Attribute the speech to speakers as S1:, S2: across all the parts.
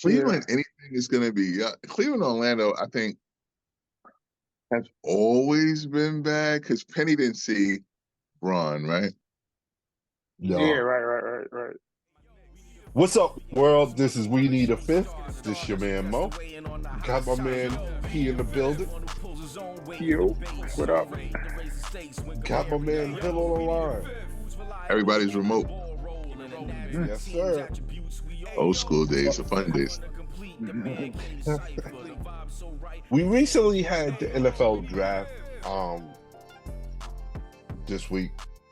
S1: Cleveland, anything is going to be. Cleveland, Orlando, I think has always been bad because Penny didn't see Braun, right?
S2: Yeah,
S3: No.
S2: right.
S3: What's up, world? This is We Need a Fifth. This your man Mo. Got my man P in the building.
S2: Yo, what up?
S3: Got my man Hill on the line.
S1: Everybody's remote.
S3: Yes, sir.
S1: Old school days, the fun days.
S3: We recently had the NFL draft this week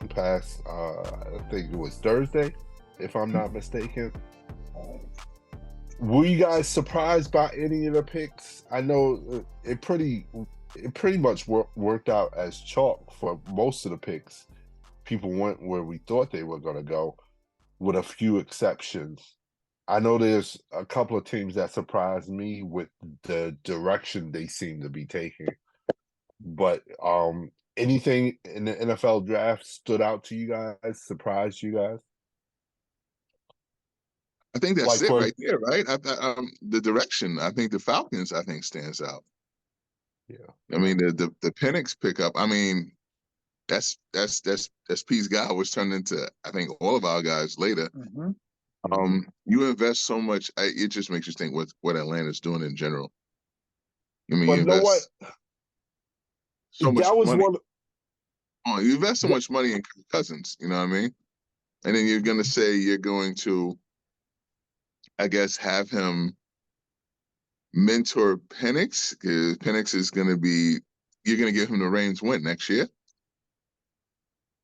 S3: past I think it was Thursday, if I'm not mistaken. Were you guys surprised by any of the picks? I know it pretty much worked out as chalk for most of the picks. People went where we thought they were going to go, with a few exceptions. I know there's a couple of teams that surprised me with the direction they seem to be taking. But anything in the NFL draft stood out to you guys, surprised you guys?
S1: I think that's it right there, right? The direction. I think the Falcons, I think, stands out.
S3: Yeah.
S1: I mean, the Penix pickup. I mean, that's P's guy, was turned into, I think, all of our guys later. You invest so much, it just makes you think what Atlanta's doing in general. I mean,
S3: but you know what?
S1: So much money. You invest so much money in Cousins, you know what I mean? And then you're going to say you're going to, I guess, have him mentor Penix, because Penix is going to be, you're going to give him the reins when next year?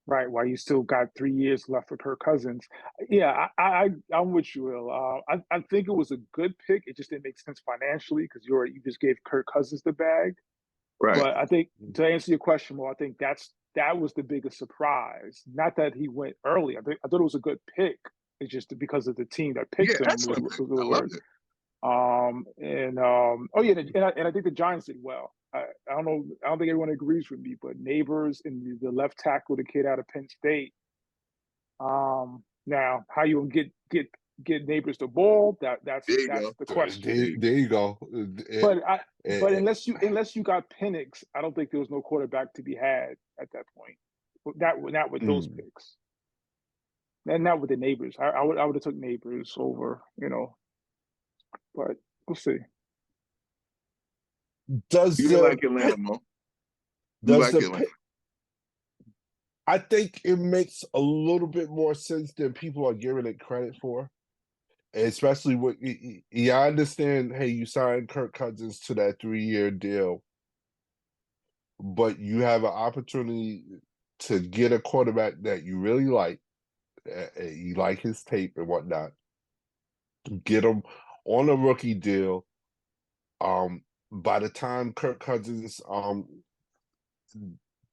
S2: Right, while you still got 3 years left for Kirk Cousins. Yeah, I'm with you, Will. I think it was a good pick. It just didn't make sense financially because you just gave Kirk Cousins the bag.
S1: Right.
S2: But I think, to answer your question, well, I think that was the biggest surprise. Not that he went early. I thought it was a good pick. It's just because of the team that picked him.
S1: Excellent pick. I loved it.
S2: And I think the Giants did well. I don't know. I don't think everyone agrees with me, but Nabers and the left tackle, the kid out of Penn State. Now, how you get Nabers the ball? That's the question.
S3: There you go.
S2: But unless you got Penix, I don't think there was no quarterback to be had at that point. Not with those picks, and not with the Nabers. I would have took Nabers over, but we'll see.
S3: Does
S1: you like Atlanta, Mo?
S3: I think it makes a little bit more sense than people are giving it credit for. Especially I understand, hey, you signed Kirk Cousins to that 3-year deal, but you have an opportunity to get a quarterback that you really like. You like his tape and whatnot. Get him on a rookie deal. By the time Kirk Cousins'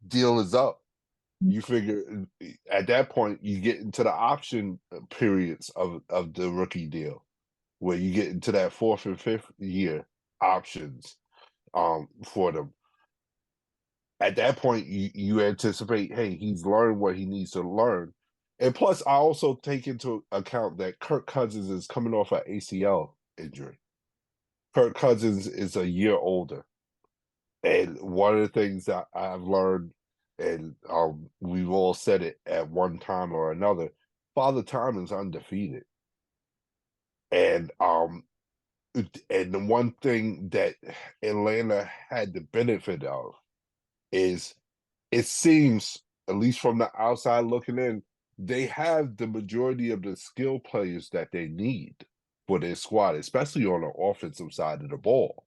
S3: deal is up, you figure at that point you get into the option periods of the rookie deal, where you get into that 4th and 5th year options for them. At that point, you anticipate, hey, he's learned what he needs to learn. And plus, I also take into account that Kirk Cousins is coming off an ACL injury. Kirk Cousins is a year older. And one of the things that I've learned, and we've all said it at one time or another, Father Time is undefeated. And the one thing that Atlanta had the benefit of is, it seems, at least from the outside looking in, they have the majority of the skill players that they need for their squad, especially on the offensive side of the ball.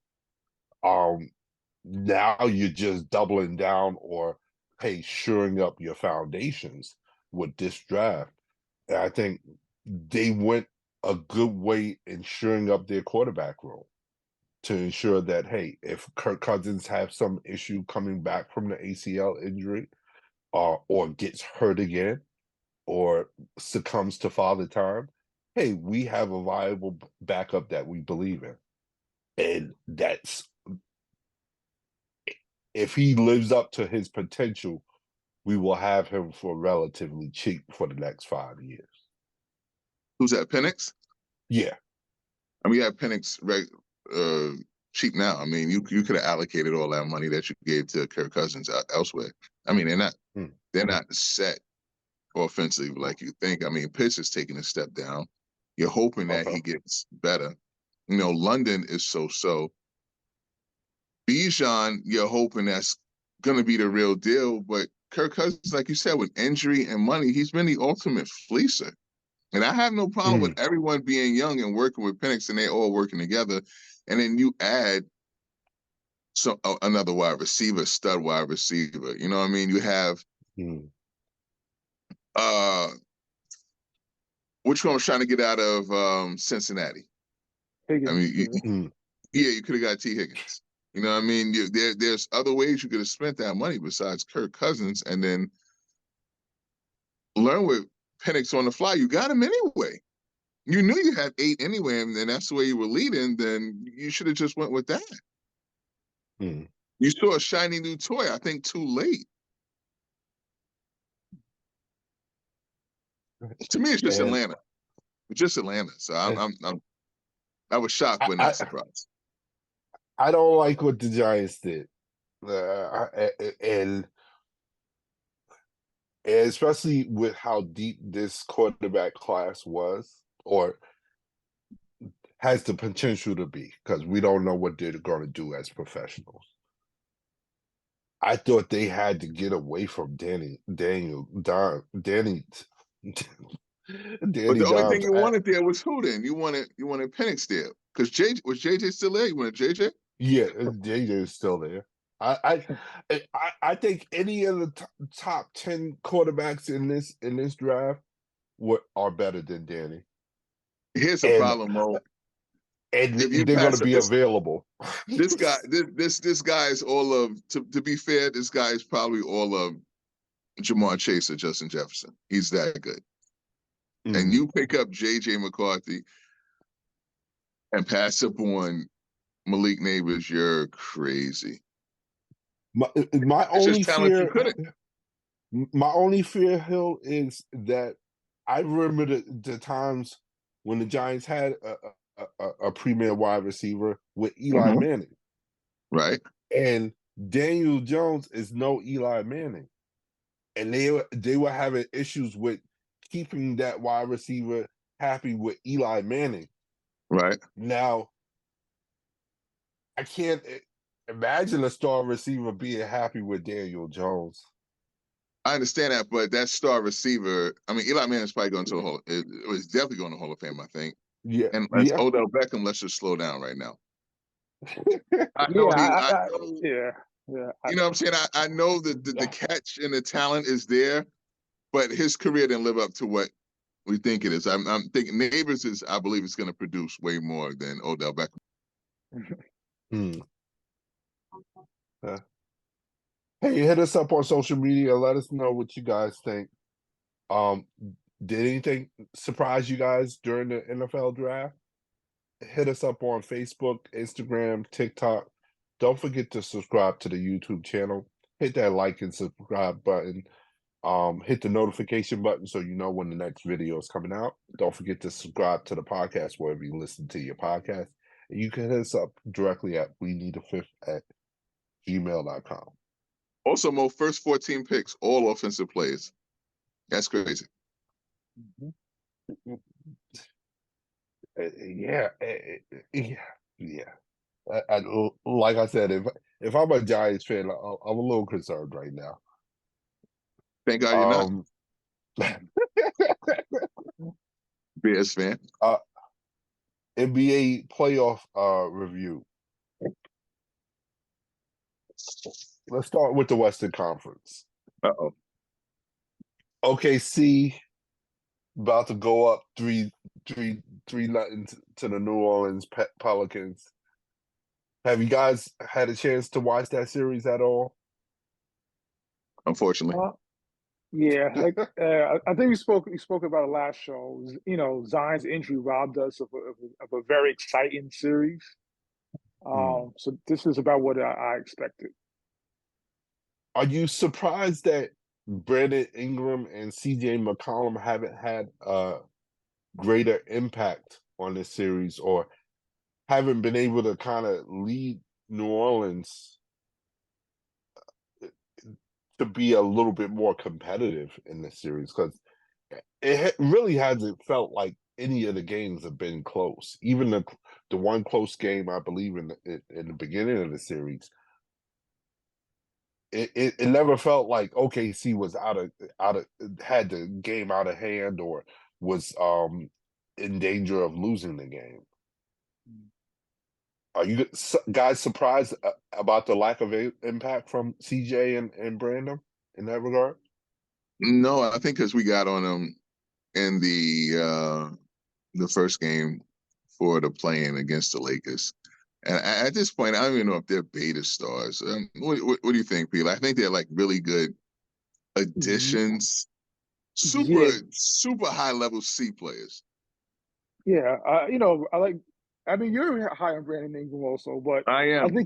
S3: Now you're just doubling down, or, hey, shoring up your foundations with this draft. And I think they went a good way in shoring up their quarterback room to ensure that, hey, if Kirk Cousins have some issue coming back from the ACL injury, or gets hurt again, or succumbs to Father Time, hey, we have a viable backup that we believe in. And that's, if he lives up to his potential, we will have him for relatively cheap for the next 5 years.
S1: Who's that, Penix?
S3: Yeah.
S1: I mean, you have Penix cheap now. I mean, you could have allocated all that money that you gave to Kirk Cousins elsewhere. I mean, they're not set offensively like you think. I mean, Pitts is taking a step down. You're hoping that he gets better. You know, London is so. Bijan, you're hoping that's going to be the real deal. But Kirk Cousins, like you said, with injury and money, he's been the ultimate fleecer. And I have no problem with everyone being young and working with Penix and they all working together. And then you add another wide receiver, stud wide receiver. You know what I mean? You have which one was trying to get out of Cincinnati?
S2: Higgins.
S1: I mean, you could have got T. Higgins. You know what I mean? There's other ways you could have spent that money besides Kirk Cousins, and then learn with Penix on the fly. You got him anyway. You knew you had 8 anyway, and then that's the way you were leading. Then you should have just went with that. You saw a shiny new toy. I think too late. To me, it's just Atlanta. It's just Atlanta. So I was shocked but not surprised.
S3: I don't like what the Giants did, and especially with how deep this quarterback class was, or has the potential to be, because we don't know what they're going to do as professionals. I thought they had to get away from Danny.
S1: But the only thing you wanted there was who then? You wanted Penix there. Because was JJ still there? You wanted JJ?
S3: Yeah, JJ is still there. I think any of the top 10 quarterbacks in this draft are better than Danny.
S1: Here's the problem, Mo.
S3: And they're going to be available.
S1: This guy is all of. To be fair, this guy is probably all of Jamar Chase or Justin Jefferson. He's that good. And you pick up J.J. McCarthy and pass up on Malik Nabers, you're crazy.
S3: My only fear, Hill, is that I remember the times when the Giants had a premier wide receiver with Eli Manning.
S1: Right.
S3: And Daniel Jones is no Eli Manning. And they were having issues with keeping that wide receiver happy with Eli Manning.
S1: Right.
S3: Now, I can't imagine a star receiver being happy with Daniel Jones.
S1: I understand that, but that star receiver, I mean, Eli Manning's probably going to the Hall. It was definitely going to Hall of Fame, I think.
S3: Yeah.
S1: And Odell Beckham, let's just slow down right now.
S2: You know what
S1: I'm saying? I know that the catch and the talent is there, but his career didn't live up to what we think it is. I'm thinking Nabers I believe it's going to produce way more than Odell Beckham.
S3: Hey, hit us up on social media. Let us know what you guys think. Did anything surprise you guys during the NFL draft? Hit us up on Facebook, Instagram, TikTok. Don't forget to subscribe to the YouTube channel. Hit that like and subscribe button. Hit the notification button so you know when the next video is coming out. Don't forget to subscribe to the podcast wherever you listen to your podcast. And you can hit us up directly at weneedafifth@gmail.com.
S1: Also, Mo, first 14 picks, all offensive players. That's crazy.
S3: Yeah. Like I said, if I'm a Giants fan, I'm a little concerned right now.
S1: Thank God you're not. Bears fan.
S3: NBA playoff review. Let's start with the Western Conference.
S1: Uh-oh.
S3: OKC about to go up 3-0 to the New Orleans Pelicans. Have you guys had a chance to watch that series at all?
S1: Unfortunately.
S2: Yeah, I think we spoke about it last show. You know, Zion's injury robbed us of a very exciting series. So this is about what I expected.
S3: Are you surprised that Brandon Ingram and CJ McCollum haven't had a greater impact on this series, or haven't been able to kind of lead New Orleans to be a little bit more competitive in this series, because it really hasn't felt like any of the games have been close. Even the one close game, I believe, in the beginning of the series, it never felt like OKC was out of had the game out of hand or was in danger of losing the game. Are you guys surprised about the lack of impact from CJ and Brandon in that regard?
S1: No, I think because we got on them in the first game for the play-in against the Lakers. And at this point, I don't even know if they're beta stars. What do you think, Pete? I think they're like really good additions, super high level C players.
S2: Yeah, I mean, you're high on Brandon Ingram also, but
S1: I am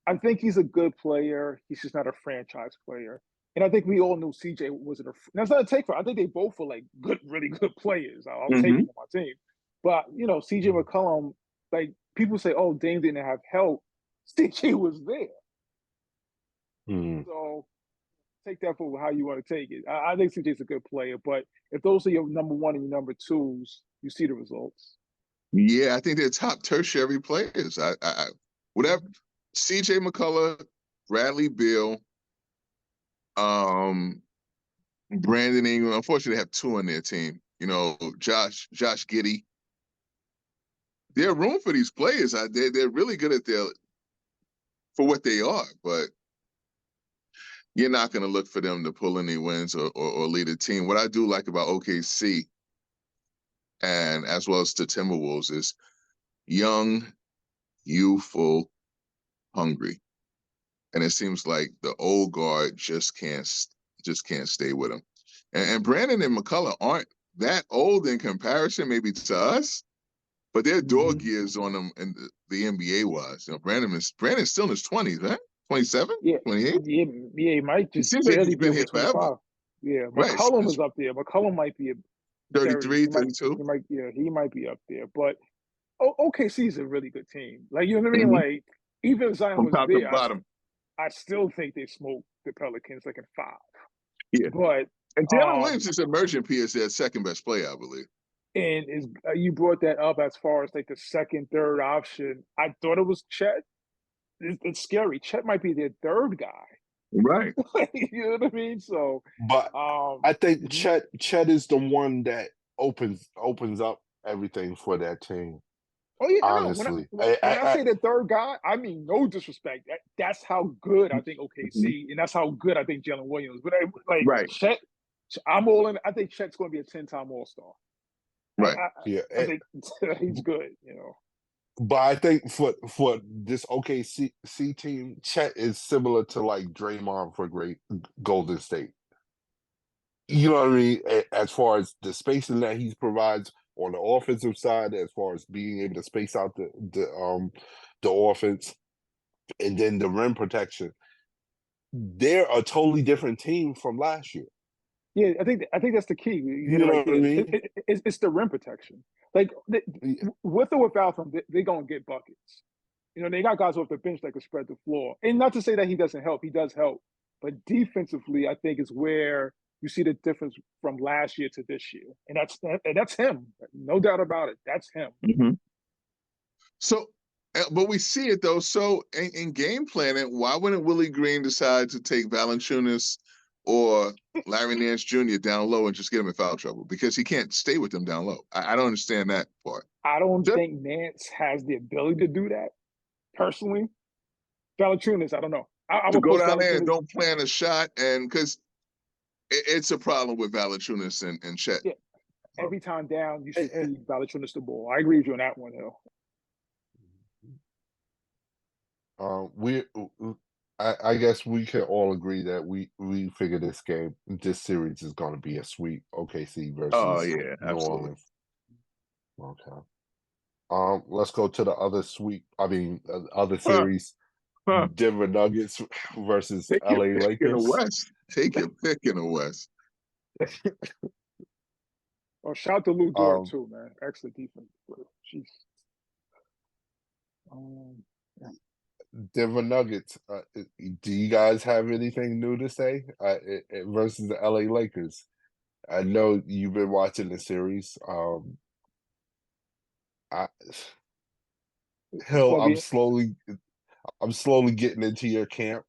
S2: I think he's a good player. He's just not a franchise player. And I think we all knew CJ wasn't that's not a take for. I think they both were like really good players. I'll take him on my team. But CJ McCollum, like people say, oh, Dame didn't have help. CJ was there. So take that for how you want to take it. I think CJ's a good player, but if those are your number one and your number twos, you see the results.
S1: Yeah, I think they're top tertiary players. I whatever. CJ McCullough, Bradley Beal, Brandon Ingram. Unfortunately, they have two on their team. Josh Giddey. There's room for these players. They're really good at for what they are, but you're not going to look for them to pull any wins or lead a team. What I do like about OKC and as well as the Timberwolves is young, youthful, hungry. And it seems like the old guard just can't stay with them. And Brandon and McCullough aren't that old in comparison, maybe to us, but they're dog years on them in the NBA wise. Brandon's still in his 20s, right? 27?
S2: Yeah.
S1: 28?
S2: Yeah, he might just
S1: seems like he's been here
S2: 25.
S1: forever.
S2: Yeah, McCollum is up there. McCollum might be a
S1: 33, 32.
S2: He might be up there. But OKC is a really good team. Like, you know what I mean? Like, even if Zion was there, I still think they smoked the Pelicans like in 5.
S1: Yeah.
S2: But
S1: and Jalen Williams is emerging as their second best player, I believe.
S2: And you brought that up as far as like the second, third option. I thought it was Chet. It's scary. Chet might be their third guy.
S1: Right.
S2: You know what I mean? So,
S3: but I think Chet is the one that opens up everything for that team.
S2: Oh yeah,
S3: honestly.
S2: No. When I say the third guy, I mean no disrespect. That's how good I think OKC, and that's how good I think Jalen Williams. But
S1: right.
S2: Chet, I'm all in. I think Chet's going to be a 10-time All-Star.
S1: Right.
S2: I think he's good.
S3: But I think for this OKC team, Chet is similar to like Draymond for Golden State. You know what I mean? As far as the spacing that he provides on the offensive side, as far as being able to space out the offense, and then the rim protection, they're a totally different team from last year.
S2: Yeah, I think that's the key.
S3: You know what I mean?
S2: It's the rim protection. Like with or without him, they're gonna get buckets. They got guys off the bench that can spread the floor. And not to say that he doesn't help, he does help. But defensively, I think is where you see the difference from last year to this year, and that's him, no doubt about it. That's him.
S1: So, but we see it though. So in game planning, why wouldn't Willie Green decide to take Valanciunas or Larry Nance Jr. down low and just get him in foul trouble? Because he can't stay with them down low. I don't understand that part.
S2: I don't think Nance has the ability to do that, personally. Valanciunas, I don't know. I
S1: to go down there and don't plan a shot, and because it's a problem with Valanciunas and Chet.
S2: Yeah. Every time down, you should feed Valanciunas the ball. I agree with you on that one, Hill.
S3: I guess we can all agree that we figure this series is going to be a sweep. OKC versus New Orleans. Okay. Let's go to the other sweep. I mean, other series. Denver Nuggets versus LA Lakers.
S1: In the West. Take your pick in the West.
S2: Shout out to Lou Dort too, man. Excellent defense. Jeez.
S3: Denver Nuggets. Do you guys have anything new to say versus the LA Lakers? I know you've been watching the series. Hill, I'm slowly getting into your camp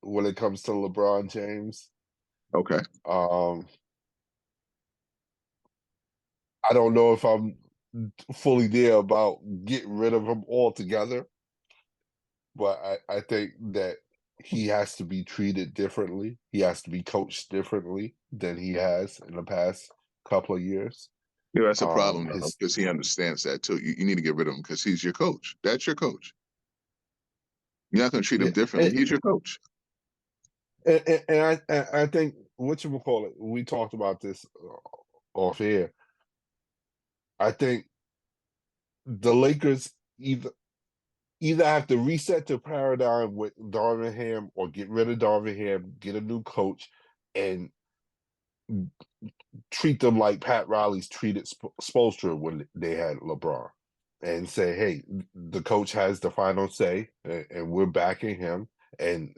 S3: when it comes to LeBron James.
S1: Okay.
S3: I don't know if I'm fully there about getting rid of him altogether, but I think that he has to be treated differently. He has to be coached differently than he has in the past couple of years.
S1: Yeah, that's a problem because he understands that too. You need to get rid of him because he's your coach. That's your coach. You're not going to treat him differently. He's your coach.
S3: And I think whatchamacallit, we talked about this off air. I think the Lakers either have to reset the paradigm with Darvin Ham or get rid of Darvin Ham, get a new coach, and treat them like Pat Riley's treated Spoelstra when they had LeBron, and say, hey, the coach has the final say, and we're backing him, and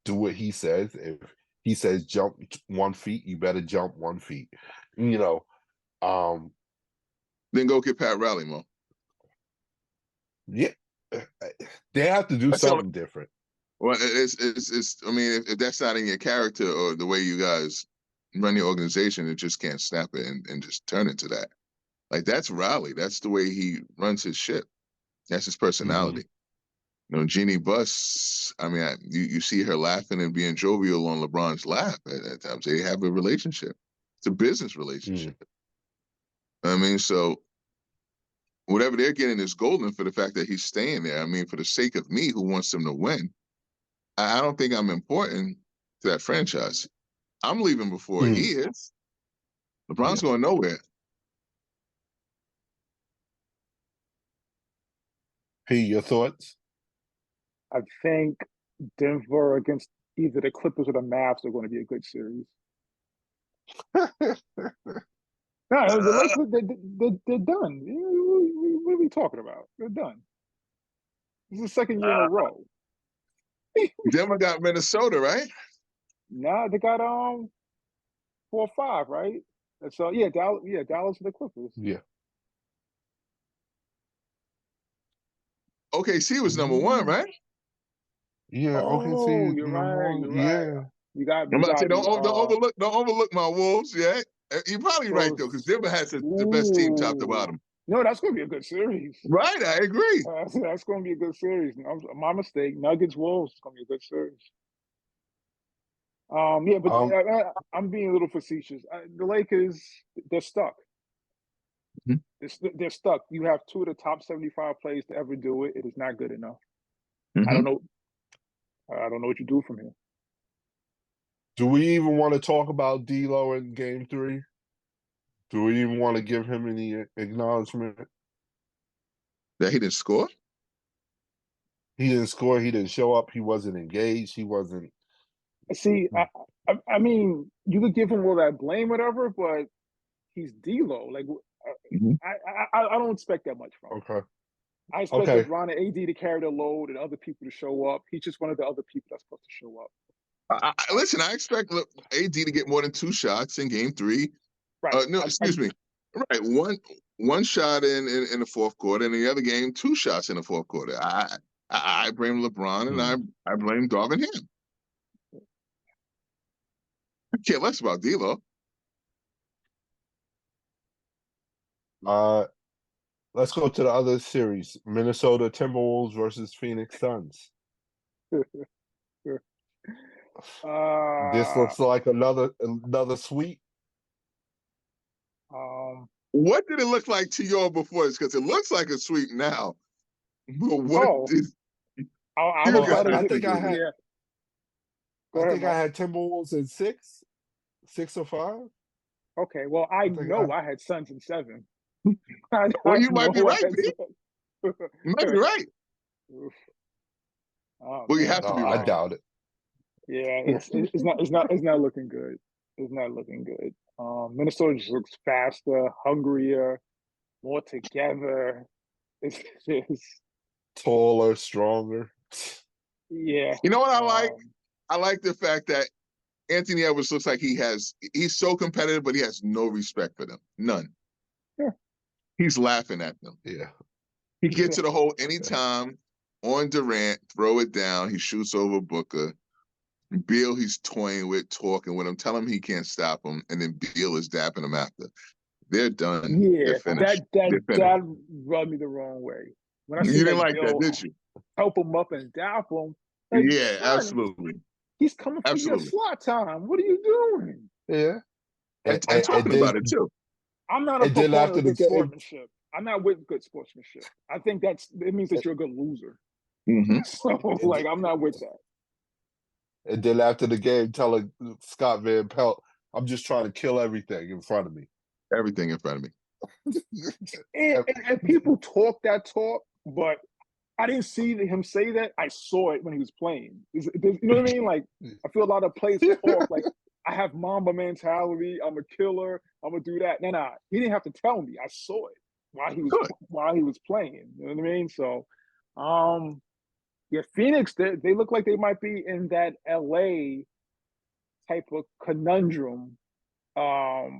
S3: do what he says. If he says jump 1 feet, you better jump 1 feet. You know,
S1: then go get Pat Riley, Mo.
S3: Yeah, they have to do something different.
S1: Well, it's. I mean, if that's not in your character or the way you guys run your organization, it just can't snap it and just turn into that. Like, that's Riley. That's the way he runs his ship. That's his personality. You know, Jeannie Buss, I mean, you see her laughing and being jovial on LeBron's lap at times. They have a relationship. It's a business relationship. I mean, so whatever they're getting is golden for the fact that he's staying there. I mean, for the sake of me, who wants them to win, I don't think I'm important to that franchise. I'm leaving before he is. LeBron's going nowhere.
S3: P, your thoughts?
S2: I think Denver against either the Clippers or the Mavs are going to be a good series. No, the Lakers, they're done. What are we talking about? They're done. This is the second year in a row.
S1: Denver got Minnesota, right?
S2: Nah, they got 4 or 5, right? So Dallas and the Clippers.
S3: Yeah.
S1: OKC was number 1, right?
S3: Yeah, OKC.
S2: You're right. You're right. You got.
S1: I'm about to say, don't overlook my Wolves. Yeah, you're probably right though, because Denver has the best team top to bottom.
S2: No, that's going to be a good series.
S1: Right, I agree.
S2: That's going to be a good series. My mistake. Nuggets Wolves is going to be a good series. But I'm being a little facetious. The Lakers, they're stuck. They're stuck. You have 2 of the top 75 players to ever do it. It is not good enough. I don't know what you do from here.
S3: Do we even want to talk about D'Lo in Game 3? Do we even want to give him any acknowledgement?
S1: That he didn't score?
S3: He didn't score. He didn't show up. He wasn't engaged. He wasn't.
S2: See, I mean, you could give him all that blame, whatever, but he's D'Lo. Like, I don't expect that much from him.
S3: Okay.
S2: I expect LeBron and AD to carry the load and other people to show up. He's just one of the other people that's supposed to show up.
S1: Listen, I expect AD to get more than 2 shots in Game 3.
S2: Right.
S1: No, excuse me. Right, one shot in the fourth quarter, and the other game 2 shots in the fourth quarter. I blame LeBron and I blame Darvin Ham. I care less about D'Lo.
S3: Let's go to the other series: Minnesota Timberwolves versus Phoenix Suns. This looks like another sweep.
S1: What did it look like to you all before this? Because it looks like a sweep now. But what is?
S3: I think I had Timberwolves in 6 or 5.
S2: Okay, well, I had Suns in 7.
S1: Well, you might be right, Pete. You might be right. Well, you have to be right.
S3: I doubt it.
S2: Yeah, it's not looking good. It's not looking good. Minnesota just looks faster, hungrier, more together.
S3: taller, stronger.
S2: Yeah.
S1: You know what I like? I like the fact that Anthony Edwards looks like he's so competitive, but he has no respect for them. None.
S2: Yeah.
S1: He's laughing at them.
S3: Yeah.
S1: He gets to the hole anytime on Durant, throw it down. He shoots over Booker. Beal, he's toying with, talking with him, telling him he can't stop him, and then Beal is dapping him after. They're done.
S2: Yeah,
S1: They're finished.
S2: that rubbed me the wrong way. When I see
S1: You didn't like
S2: Bill
S1: that, did you?
S2: help him up and dap him.
S1: Yeah,
S2: son,
S1: absolutely.
S2: He's coming for your slot time. What are you doing?
S3: Yeah.
S1: I'm talking about it too.
S2: I'm not a proponent of good sportsmanship. I'm not with good sportsmanship. I think it means that you're a good loser.
S1: Mm-hmm.
S2: So, I'm not with that.
S3: And then after the game, telling Scott Van Pelt, I'm just trying to kill everything in front of me.
S1: Everything in front of me.
S2: and people talk that talk, but I didn't see him say that. I saw it when he was playing. You know what I mean? Like, I feel a lot of players talk like, I have Mamba mentality. I'm a killer. I'm gonna do that. Nah. He didn't have to tell me. I saw it while he was playing. You know what I mean? So, yeah, Phoenix. They look like they might be in that LA type of conundrum. I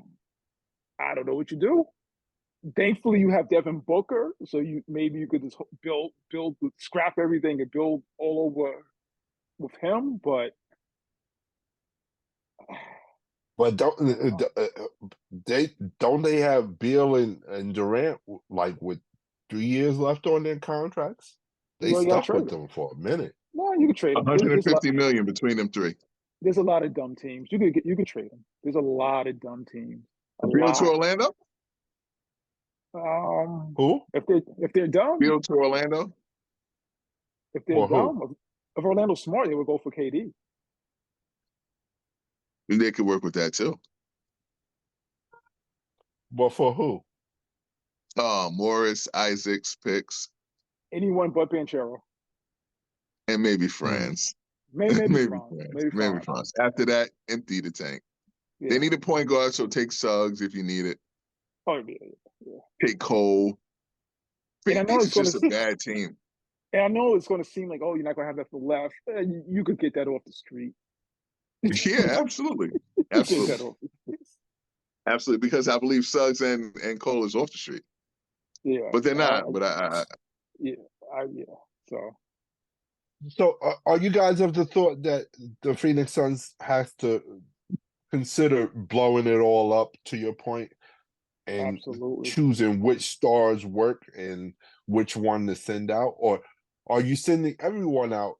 S2: don't know what you do. Thankfully, you have Devin Booker, so maybe you could just build, scrap everything and build all over with him. But
S3: don't they have Beal and Durant like with 3 years left on their contracts? They stuck with them for a minute.
S2: No, you can trade them.
S1: 150 million between them three.
S2: There's a lot of dumb teams. You could trade them. There's a lot of dumb teams.
S1: Beal to Orlando?
S3: Who?
S2: If they're dumb?
S1: Beal to Orlando?
S2: If they're dumb, if Orlando's smart, they would go for KD.
S1: They could work with that too.
S3: But for who?
S1: Morris, Isaacs, picks.
S2: Anyone but Banchero.
S1: And maybe Franz.
S2: Maybe
S1: France. After that, empty the tank. Yeah. They need a point guard, so take Suggs if you need it.
S2: Oh, yeah.
S1: Take Cole. Phoenix is just a bad team.
S2: And I know it's going to seem like, oh, you're not going to have that for left. You could get that off the street.
S1: Yeah, absolutely. Absolutely, because I believe Suggs and Cole is off the street.
S2: Yeah.
S1: But they're not.
S3: So are you guys of the thought that the Phoenix Suns has to consider blowing it all up, to your point, and choosing which stars work and which one to send out? Or are you sending everyone out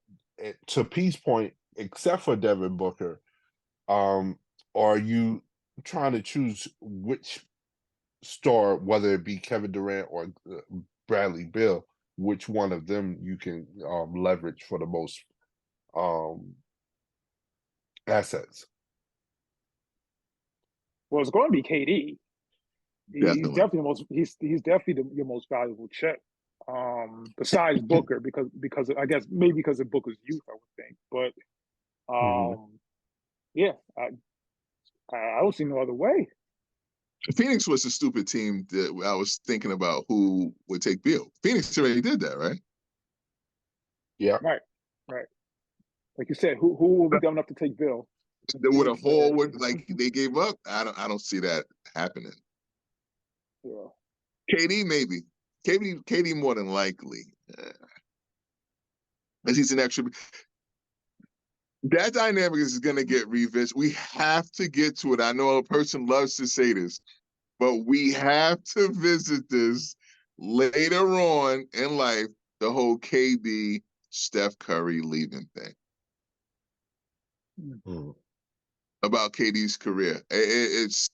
S3: to Peace Point except for Devin Booker? Or are you trying to choose which star, whether it be Kevin Durant or Bradley Beal, which one of them you can leverage for the most assets?
S2: Well, it's going to be KD. He's definitely your most valuable check. Besides Booker, because I guess maybe because of Booker's youth, I would think. But yeah, I don't see no other way.
S1: Phoenix was a stupid team that I was thinking about who would take Beal. Phoenix already did that, right?
S3: Yeah.
S2: Right. Like you said, who will be dumb enough to take Beal?
S1: With a hole, like they gave up. I don't see that happening.
S2: Yeah.
S1: KD maybe. KD more than likely. Because he's an extra. That dynamic is going to get revisited. We have to get to it. I know a person loves to say this, but we have to visit this later on in life, the whole KD, Steph Curry leaving thing.
S3: Mm-hmm.
S1: About KD's career. It's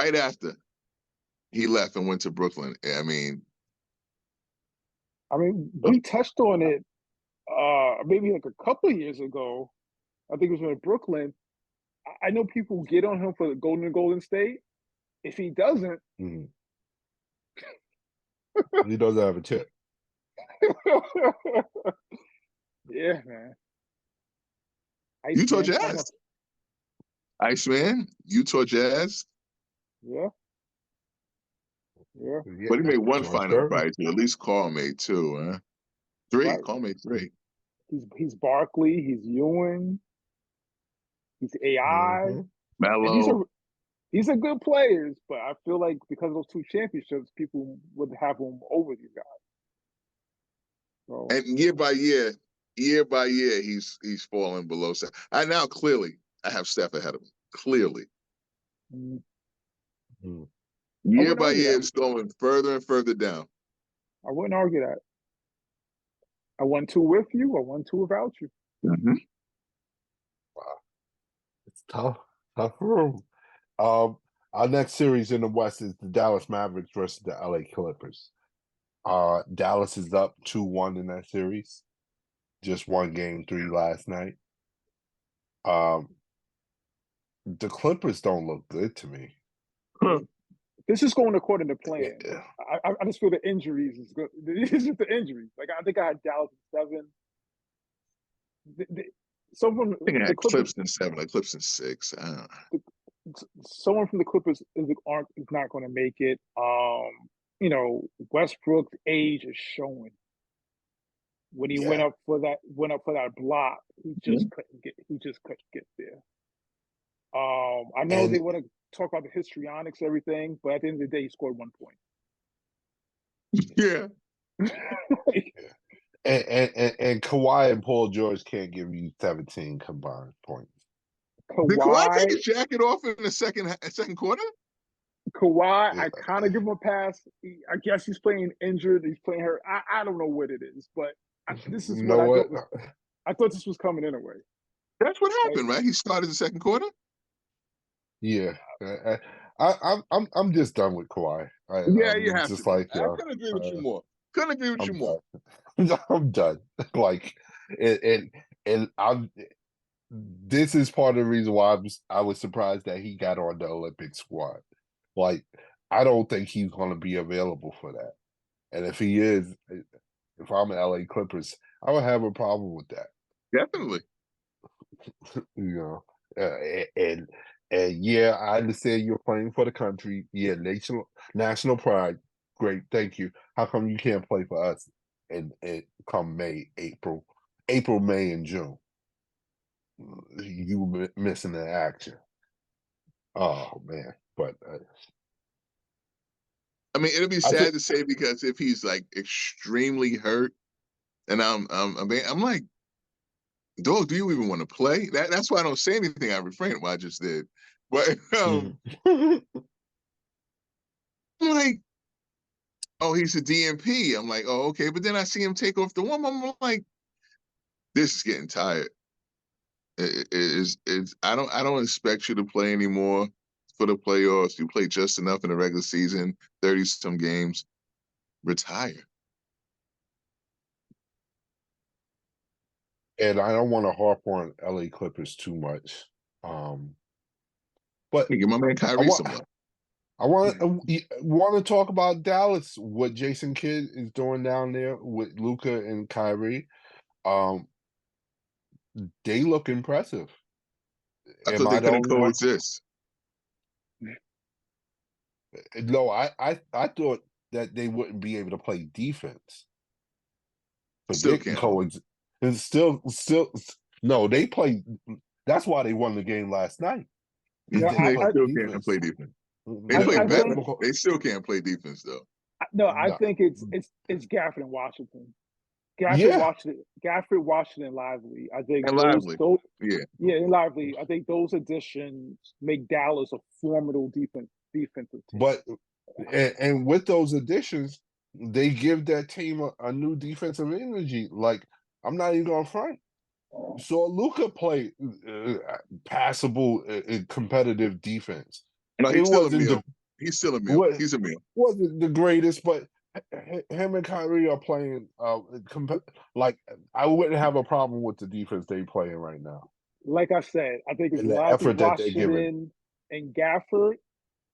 S1: right after he left and went to Brooklyn. I mean,
S2: we touched on it maybe like a couple of years ago. I think it was in Brooklyn. I know people get on him for the Golden State. If he doesn't,
S3: he doesn't have a tip.
S2: Yeah, man.
S1: Utah Jazz. Iceman, Utah Jazz.
S2: Yeah. Yeah.
S1: But he made one
S3: George
S1: final
S3: Gervin.
S1: fight. At least Carl made two, huh? Three.
S2: Right.
S1: Carl made three.
S2: He's Barkley. He's Ewing. He's AI. And these are good players, but I feel like because of those two championships, people would have him over these guys. So,
S1: and year by year, he's falling below. I have Steph ahead of him. Clearly, year by year, it's going further and further down.
S2: I wouldn't argue that. I won two with you. I won two without you.
S1: Mm-hmm.
S3: Wow, it's tough room. Our next series in the West is the Dallas Mavericks versus the LA Clippers. Dallas is up 2-1 in that series. Just won game 3 last night. The Clippers don't look good to me.
S2: This is going according to plan. Yeah. I just feel the injuries is good. It's just the injuries. Like I think I had Dallas at 7. Someone
S1: the Clippers in 7, like Clippers in 6.
S2: Someone from the Clippers is not going to make it. Westbrook's age is showing. When he went up for that block, he just couldn't get there. I know they want to talk about the histrionics, everything, but at the end of the day, he scored 1 point.
S1: Yeah.
S3: And Kawhi and Paul George can't give you 17 combined points.
S1: Did Kawhi take his jacket off in the second quarter?
S2: Kawhi, I kind of give him a pass. I guess he's playing injured. He's playing hurt. I don't know what it is, but this is I thought this was coming anyway.
S1: That's what happened, right? He started the second quarter.
S3: Yeah, I'm just done with Kawhi.
S1: You have
S3: just
S1: to.
S3: Like,
S1: I couldn't agree with you more. Couldn't agree with you more.
S3: I'm done. Like, and I'm. This is part of the reason why I was surprised that he got on the Olympic squad. Like, I don't think he's going to be available for that. And if he is, if I'm an LA Clippers, I would have a problem with that.
S1: Definitely.
S3: And yeah, I understand you're playing for the country. Yeah, national pride. Great, thank you. How come you can't play for us and come April, May, and June? You missing the action. Oh man, but
S1: I mean, it'll be sad to say because if he's like extremely hurt, and I'm like, dog, do you even want to play? That's why I don't say anything. I refrain. What I just did, but I'm like, oh, he's a DMP. I'm like, oh, okay. But then I see him take off the one. I'm like, this is getting tired. I don't expect you to play anymore for the playoffs. You play just enough in the regular season, 30-some games. Retire.
S3: And I don't want to harp on LA Clippers too much. But
S1: give my man Kyrie some love.
S3: I want to talk about Dallas, what Jason Kidd is doing down there with Luka and Kyrie. They look impressive.
S1: I thought they couldn't coexist.
S3: No, I thought that they wouldn't be able to play defense. But
S1: still
S3: they
S1: can't
S3: coexist. It's still no. They play. That's why they won the game last night.
S1: They still can't play defense. They play better. They still can't play defense though.
S2: No, I think it's Gafford and Washington. Gafford, Washington, Lively. I think those and Lively. I think those additions make Dallas a formidable defensive team.
S3: But and with those additions, they give that team a new defensive energy. Like, I'm not even gonna front. So Luka played passable, competitive defense.
S1: No, he's still a meal. He's still a meal. He's a meal.
S3: Wasn't the greatest, but him and Kyrie are playing. Like, I wouldn't have a problem with the defense they playing right now.
S2: Like I said, I think it's Washington and Gafford.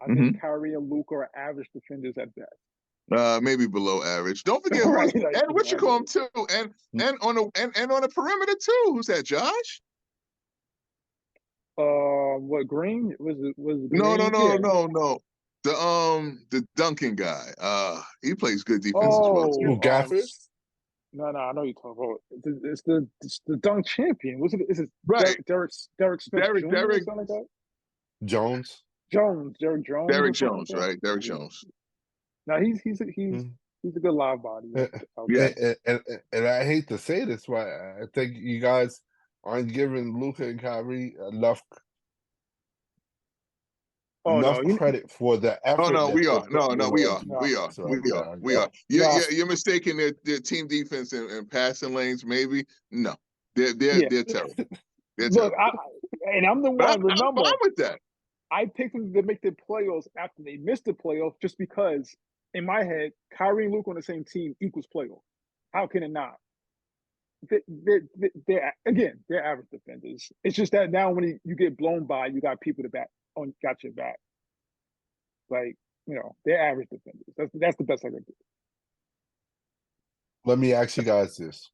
S2: I think Kyrie and Luka are average defenders at best.
S1: Maybe below average. Don't forget and what you call him too, and on a perimeter too. Who's that? Josh?
S2: What Green was it?
S1: No. The Duncan guy. He plays good defense as well too.
S3: Gafford?
S2: No, I know you're talking about. It's the dunk champion. Was it? Is it
S1: Right.
S2: Derek Smith Jr. or something like that?
S3: Jones.
S2: Derek Jones.
S1: Derek Jones,
S2: like
S1: right? Derek Jones.
S2: No, he's a good live body.
S3: And I hate to say this, but I think you guys aren't giving Luka and Kyrie enough credit for the effort.
S1: Oh no, we are. No, we are. You're mistaking their team defense and passing lanes. Maybe no, they're terrible. They're
S2: Look,
S1: terrible.
S2: I'm the one. Remember,
S1: I'm fine with that.
S2: I picked them to make the playoffs after they missed the playoffs, just because in my head, Kyrie and Luke on the same team equals playoff. How can it not? They're average defenders. It's just that now when you get blown by, you got people got your back. Like, they're average defenders. That's the best I can do.
S3: Let me ask you guys this,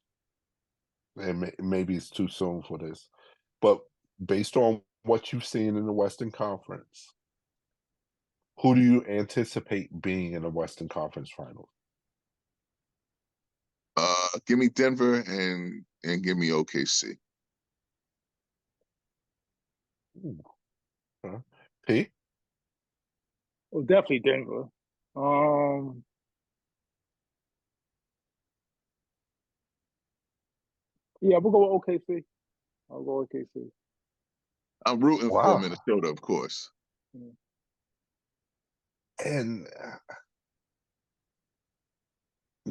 S3: and maybe it's too soon for this, but based on what you've seen in the Western Conference, who do you anticipate being in the Western Conference Finals?
S1: Give me Denver and give me OKC.
S3: P?
S2: Well, definitely Denver. Yeah, we'll go with OKC. I'll go with OKC.
S1: I'm rooting for Minnesota, of course.
S3: And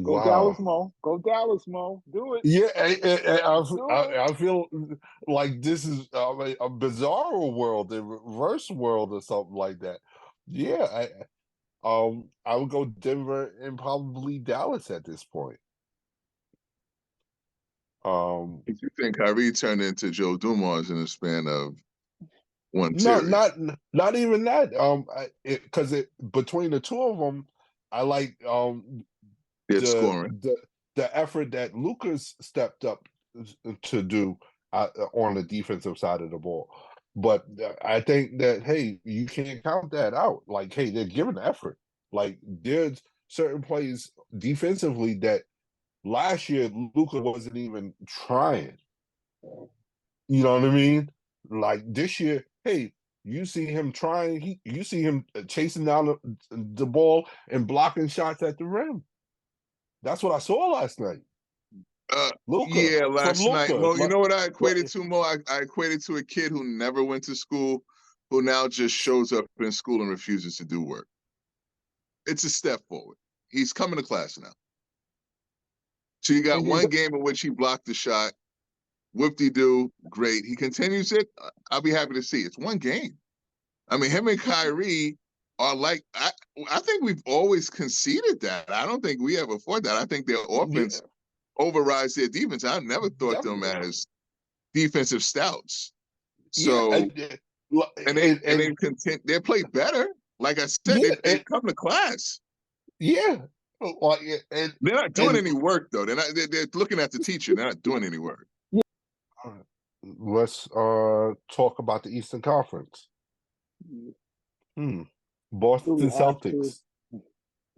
S2: go Dallas, Mo. Go Dallas, Mo. Do it.
S3: Yeah, I feel like this is a bizarre world, a reverse world, or something like that. Yeah, I would go Denver and probably Dallas at this point.
S1: If you think Kyrie turned into Joe Dumars in the span of one series?
S3: Not even that. Because between the two of them, I like
S1: scoring.
S3: The effort that Luka's stepped up to do on the defensive side of the ball. But I think that, hey, you can't count that out. Like, hey, they're giving effort. Like, there's certain plays defensively that last year Luka wasn't even trying. You know what I mean? Like, this year, hey, you see him trying. You see him chasing down the ball and blocking shots at the rim. That's what I saw last night.
S1: Luka, last night. Mo, you know what I equated to, Mo? I equated to a kid who never went to school, who now just shows up in school and refuses to do work. It's a step forward. He's coming to class now. So you got one game in which he blocked the shot. Whoop-de-doo, great. He continues it. I'll be happy to see. It's one game. I mean, him and Kyrie are like, I think we've always conceded that. I don't think we ever thought that. I think their offense overrides their defense. I never thought them as defensive stouts. So, they play better. Like I said, they come to class.
S3: Yeah.
S1: They're not doing any work though. They're looking at the teacher. They're not doing any work.
S3: All right. Let's talk about the Eastern Conference. Boston Celtics.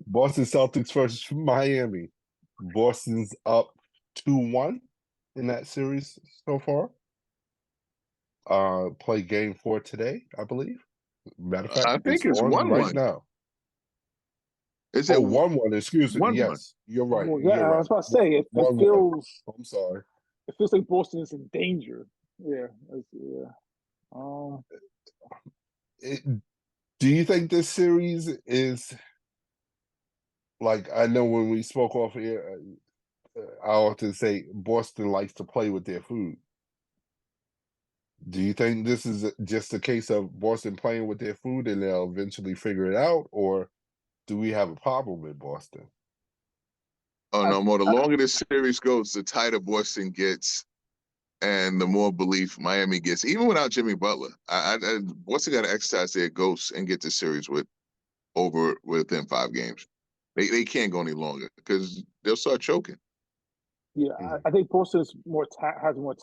S3: Boston Celtics versus Miami. Boston's up 2-1 in that series so far. Play game 4 today, I believe. Matter of fact,
S1: I think it's 1-1
S3: right now. Is it 1-1? Excuse me. Yes, you're right.
S2: Well, I was about to say it feels.
S3: I'm sorry.
S2: It feels like Boston is in danger. Yeah.
S3: Do you think this series is like? I know when we spoke off here, I often say Boston likes to play with their food. Do you think this is just a case of Boston playing with their food and they'll eventually figure it out, or do we have a problem with Boston?
S1: Oh no, more the longer this series goes, the tighter Boston gets, and the more belief Miami gets. Even without Jimmy Butler, Boston got to exercise their ghosts and get the series within 5 games. They can't go any longer because they'll start choking.
S2: Yeah, I think Boston has more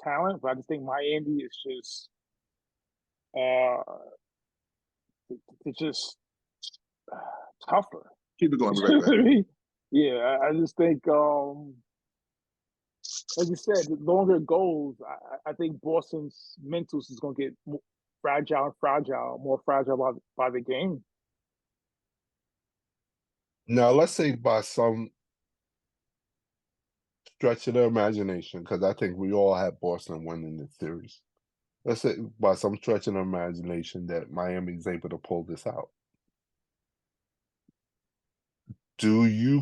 S2: talent, but I just think Miami is just tougher.
S1: Keep it going. Be right back.
S2: Yeah, I just think, like you said, the longer it goes, I think Boston's mentals is going to get more more fragile by the game.
S3: Now, let's say by some stretch of the imagination, because I think we all had Boston winning this series. Let's say by some stretch of the imagination that Miami's able to pull this out. Do you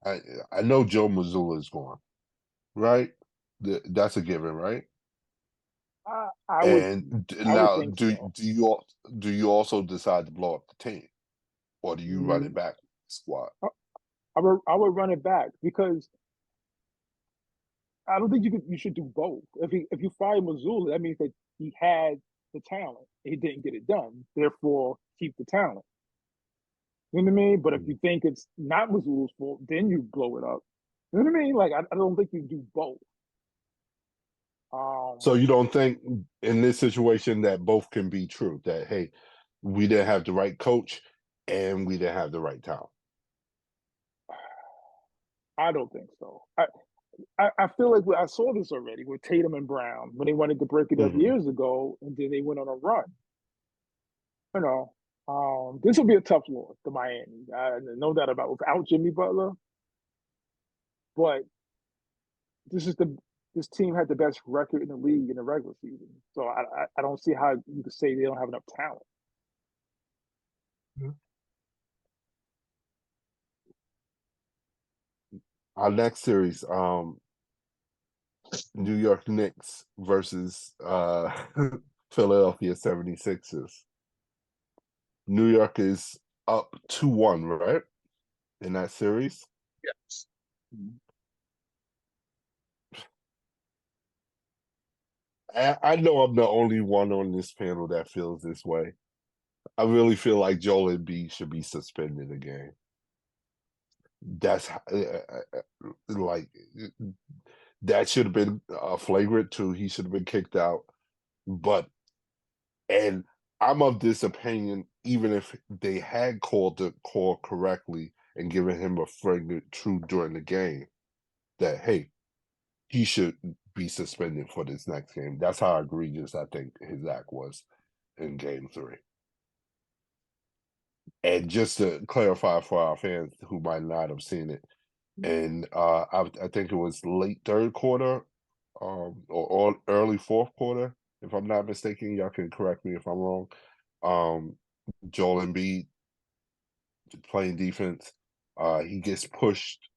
S3: I know Joe Mazzulla is gone, right? That's a given, right?
S2: I would
S3: now,
S2: think so.
S3: do you also decide to blow up the team, or do you run it back squad?
S2: I would run it back because I don't think you should do both. If you fire Mazzulla, that means that he had the talent. He didn't get it done. Therefore, keep the talent. You know what I mean? But if you think it's not Mazzulla's fault, then you blow it up. You know what I mean? Like I don't think you do both.
S3: So you don't think in this situation that both can be true? That hey, we didn't have the right coach and we didn't have the right talent.
S2: I don't think so. I feel like I saw this already with Tatum and Brown when they wanted to break it up years ago, and then they went on a run. You know, this will be a tough loss to Miami. No doubt about it, without Jimmy Butler. But this team had the best record in the league in the regular season, so I don't see how you could say they don't have enough talent.
S3: Our next series, New York Knicks versus Philadelphia 76ers. New York is up 2-1, right? In that series?
S1: Yes.
S3: I know I'm the only one on this panel that feels this way. I really feel like Joel Embiid should be suspended again. That's like that should have been flagrant too. He should have been kicked out. And I'm of this opinion, even if they had called the call correctly and given him a flagrant true during the game, that hey, he should be suspended for this next game. That's how egregious I think his act was in Game 3. And just to clarify for our fans who might not have seen it, and I think it was late third quarter, or early fourth quarter, if I'm not mistaken. Y'all can correct me if I'm wrong. Joel Embiid playing defense, he gets pushed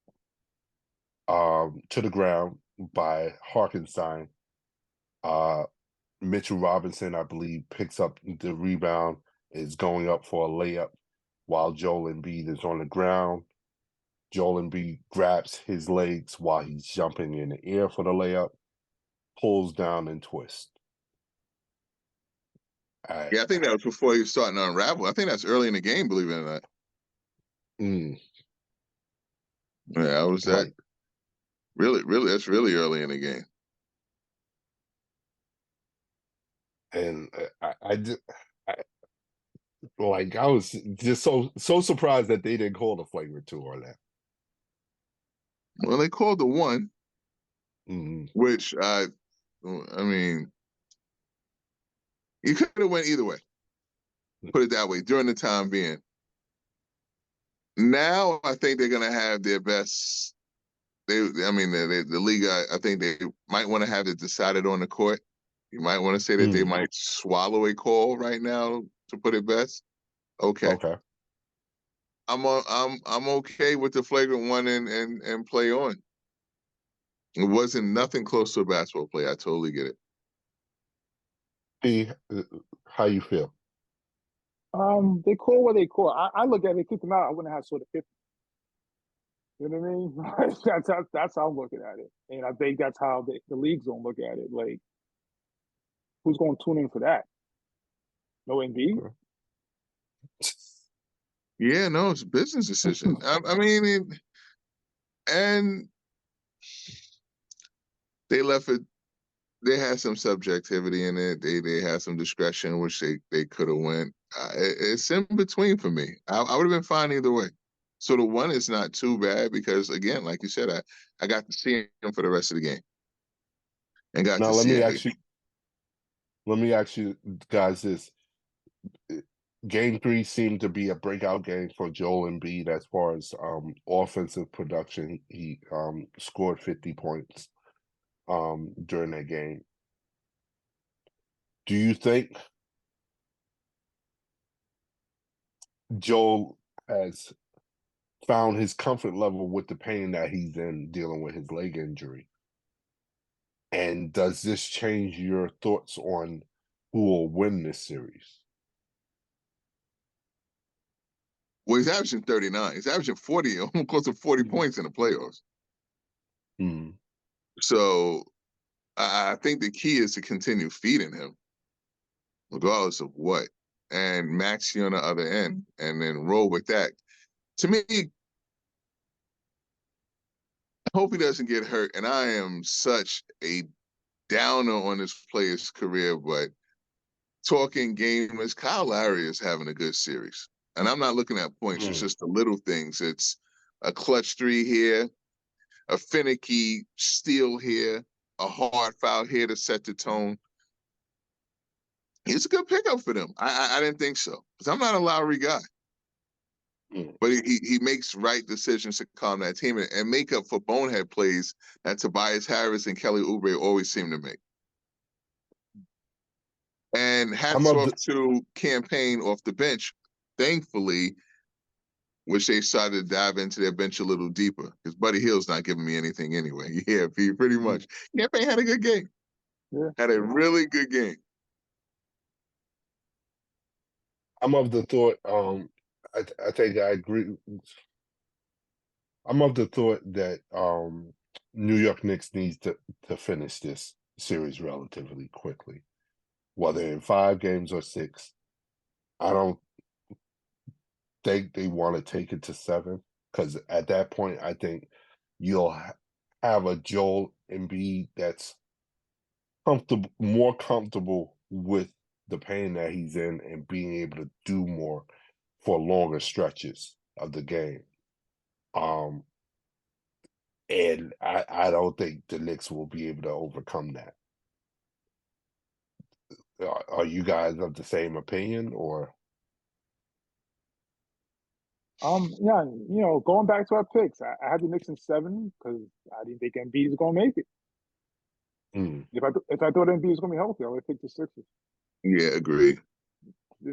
S3: to the ground by Hartenstein. Mitchell Robinson, I believe, picks up the rebound, is going up for a layup while Joel Embiid is on the ground. Joel Embiid grabs his legs while he's jumping in the air for the layup, pulls down and twists.
S1: Yeah, I think that was before he was starting to unravel. I think that's early in the game, believe it or not. Yeah, was that
S3: right.
S1: Really, that's really early in the game.
S3: And I was just so surprised that they didn't call the flagrant 2 on that.
S1: Well, they called the 1, which I mean, you could have went either way. Put it that way during the time being. Now I think they're going to have their best. The league. I think they might want to have it decided on the court. You might want to say that they might swallow a call right now, to put it best. Okay. I'm okay with the flagrant 1 and play on. It wasn't nothing close to a basketball play. I totally get it.
S3: P, how you feel?
S2: They call what they call. I look at it, kick them out. I wouldn't have sort of 50. You know what I mean? That's how I'm looking at it, and I think that's how the league's gonna look at it. Like, who's gonna tune in for that? No Embiid?
S1: Yeah, no, it's a business decision. I mean, and they left it. They had some subjectivity in it. They had some discretion, which they could have went. It's in between for me. I would have been fine either way. So the one is not too bad because, again, like you said, I got to see him for the rest of the game and got
S3: Now
S1: to
S3: let
S1: see
S3: me
S1: it.
S3: ask you guys this: Game 3 seemed to be a breakout game for Joel Embiid as far as offensive production. He scored 50 points during that game. Do you think Joel has found his comfort level with the pain that he's in dealing with his leg injury? And does this change your thoughts on who will win this series?
S1: Well, he's averaging 39. He's averaging 40, almost close to 40 points in the playoffs.
S3: Mm.
S1: So I think the key is to continue feeding him, regardless of what, and Maxey on the other end, and then roll with that. To me, I hope he doesn't get hurt. And I am such a downer on this player's career, but talking gamers, Kyle Lowry is having a good series. And I'm not looking at points, it's just the little things. It's a clutch three here, a finicky steal here, a hard foul here to set the tone. It's a good pickup for them. I didn't think so, because I'm not a Lowry guy. But he makes right decisions to calm that team and make up for bonehead plays that Tobias Harris and Kelly Oubre always seem to make. And hats off to campaign off the bench. Thankfully, wish they started to dive into their bench a little deeper, because Buddy Hield's not giving me anything anyway. Yeah, pretty much. Campaign had a good game.
S2: Yeah.
S1: Had a really good game.
S3: I'm of the thought, I think I agree. I'm of the thought that New York Knicks needs to finish this series relatively quickly, whether in 5 games or 6. I don't think they want to take it to 7, because at that point, I think you'll have a Joel Embiid that's more comfortable with the pain that he's in and being able to do more for longer stretches of the game. And I don't think the Knicks will be able to overcome that. Are you guys of the same opinion, or?
S2: Yeah, going back to our picks, I had the Knicks in 7 because I didn't think Embiid was going to make it. If I thought Embiid was going to be healthy, I would have picked the Sixers.
S1: Yeah, agree.